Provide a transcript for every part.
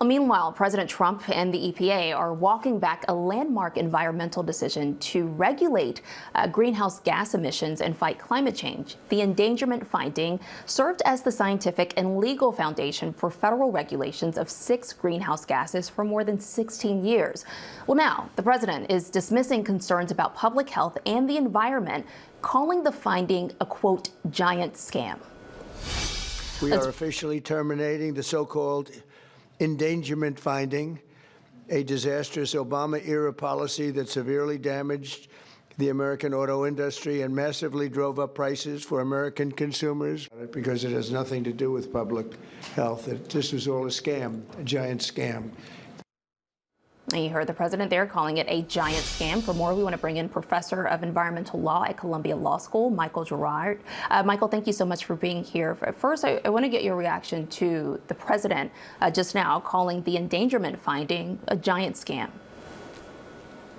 Meanwhile, President Trump and the EPA are walking back a landmark environmental decision to regulate greenhouse gas emissions and fight climate change. The endangerment finding served as the scientific and legal foundation for federal regulations of 6 greenhouse gases for more than 16 years. Well, now the president is dismissing concerns about public health and the environment, calling the finding a, quote, giant scam. We are officially terminating the so-called endangerment finding, a disastrous Obama-era policy that severely damaged the American auto industry and massively drove up prices for American consumers because it has nothing to do with public health. This was all a scam, a giant scam. You heard the president there calling it a giant scam. For more, we want to bring in Professor of Environmental Law at Columbia Law School, Michael Gerrad. Michael, thank you so much for being here. First, I want to get your reaction to the president just now calling the endangerment finding a giant scam.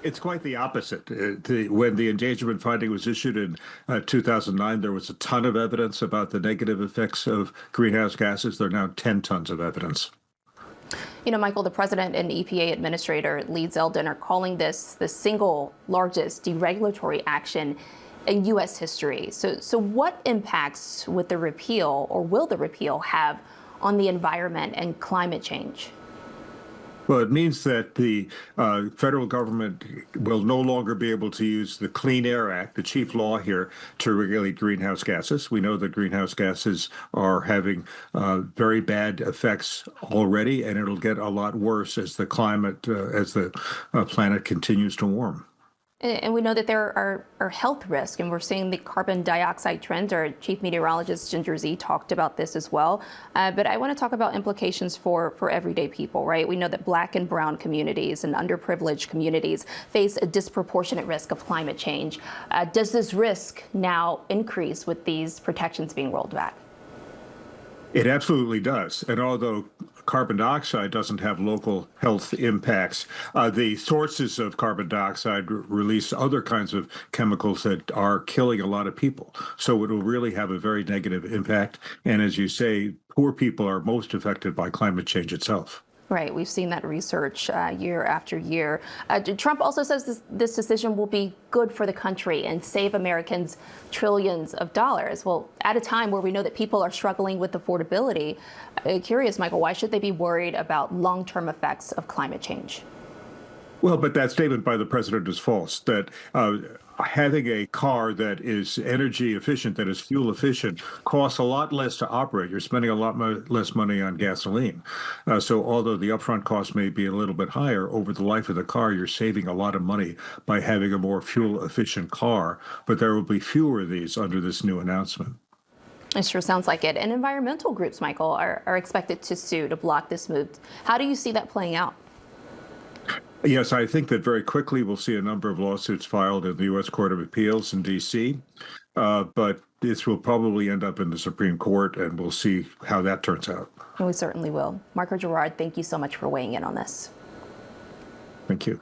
It's quite the opposite. When the endangerment finding was issued in 2009, there was a ton of evidence about the negative effects of greenhouse gases. There are now 10 tons of evidence. You know, Michael, the president and EPA administrator Lee Zeldin are calling this the single largest deregulatory action in U.S. history. So what impacts would the repeal, or will the repeal, have on the environment and climate change? Well, it means that the federal government will no longer be able to use the Clean Air Act, the chief law here, to regulate greenhouse gases. We know that greenhouse gases are having very bad effects already, and it'll get a lot worse as the climate, as the planet continues to warm. And we know that there are health risks, and we're seeing the carbon dioxide trends. Our chief meteorologist, Ginger Zee, talked about this as well. But I want to talk about implications for everyday people, right? We know that Black and brown communities and underprivileged communities face a disproportionate risk of climate change. Does this risk now increase with these protections being rolled back? It absolutely does. And although carbon dioxide doesn't have local health impacts, the sources of carbon dioxide release other kinds of chemicals that are killing a lot of people. So it will really have a very negative impact. And as you say, poor people are most affected by climate change itself. Right. We've seen that research year after year. Trump also says this decision will be good for the country and save Americans trillions of dollars. Well, at a time where we know that people are struggling with affordability, curious, Michael, why should they be worried about long-term effects of climate change? Well, but that statement by the president is false, that having a car that is energy efficient, that is fuel efficient, costs a lot less to operate. You're spending a lot less money on gasoline. So although the upfront cost may be a little bit higher, over the life of the car, you're saving a lot of money by having a more fuel efficient car. But there will be fewer of these under this new announcement. It sure sounds like it. And environmental groups, Michael, are expected to sue to block this move. How do you see that playing out? Yes, I think that very quickly we'll see a number of lawsuits filed in the U.S. Court of Appeals in D.C., but this will probably end up in the Supreme Court, and we'll see how that turns out. And we certainly will. Michael Gerrad, thank you so much for weighing in on this. Thank you.